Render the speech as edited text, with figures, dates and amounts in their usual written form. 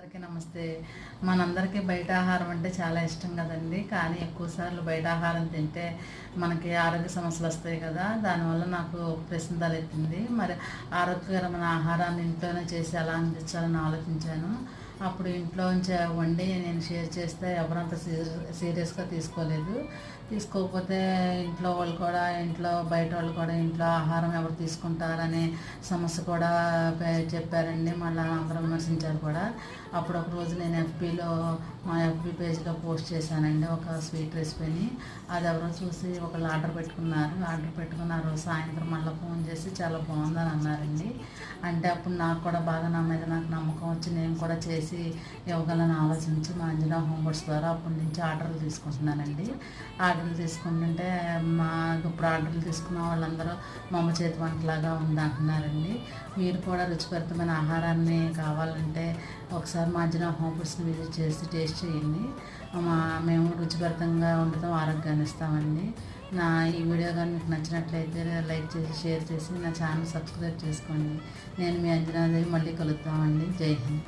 అందరికీ నమస్తే. మనందరికీ బయట ఆహారం అంటే చాలా ఇష్టం కదండి. కానీ ఎక్కువసార్లు బయట ఆహారం తింటే మనకి ఆరోగ్య సమస్యలు వస్తాయి కదా. దానివల్ల నాకు ప్రశ్న తలెత్తింది. మరి ఆరోగ్యకరమైన ఆహారాన్ని ఇంట్లోనే చేసి ఎలా అందించాలని ఆలోచించాను. అప్పుడు ఇంట్లో వండి నేను షేర్ చేస్తే ఎవరంత సీరియస్గా తీసుకోకపోతే ఇంట్లో వాళ్ళు కూడా బయట వాళ్ళు కూడా ఇంట్లో ఆహారం ఎవరు తీసుకుంటారనే సమస్య కూడా చెప్పారండి. మళ్ళీ అందరూ విమర్శించారు కూడా. అప్పుడు ఒక రోజు నేను మా ఎఫ్బీ పేజ్లో పోస్ట్ చేశానండి ఒక స్వీట్ రెసిపీని. అది ఎవరో చూసి ఒకళ్ళు ఆర్డర్ పెట్టుకున్న ఆ రోజు సాయంత్రం మళ్ళీ ఫోన్ చేసి చాలా బాగుందని అన్నారండి. అంటే అప్పుడు నాకు కూడా బాగా నా మీద నాకు నమ్మకం వచ్చి నేను కూడా చేసి ఇవ్వగలని ఆలోచించి మా అంజనా హోమ్ ఫుడ్స్ ద్వారా అప్పటి నుంచి ఆర్డర్లు తీసుకుంటున్నానండి. ఆర్డర్లు తీసుకుంటుంటే ఇప్పుడు ఆర్డర్లు తీసుకున్న వాళ్ళందరూ మా అమ్మ చేతి వంటలాగా ఉంది అంటున్నారండి. మీరు కూడా రుచికరమైన ఆహారాన్ని కావాలంటే ఒకసారి మా అంజనా హోమ్ ఫుడ్స్ని విజిట్ చేసి టేస్ట్ చేయండి. మేము రుచికరంగా వండుతాం, ఆరోగ్యాన్ని ఇస్తామండి. ఈ వీడియో కానీ మీకు నచ్చినట్లయితే లైక్ చేసి షేర్ చేసి నా ఛానల్ సబ్స్క్రైబ్ చేసుకోండి. నేను మీ అంజనాదేవి మళ్ళీ కలుద్దామండి. జై హింద్.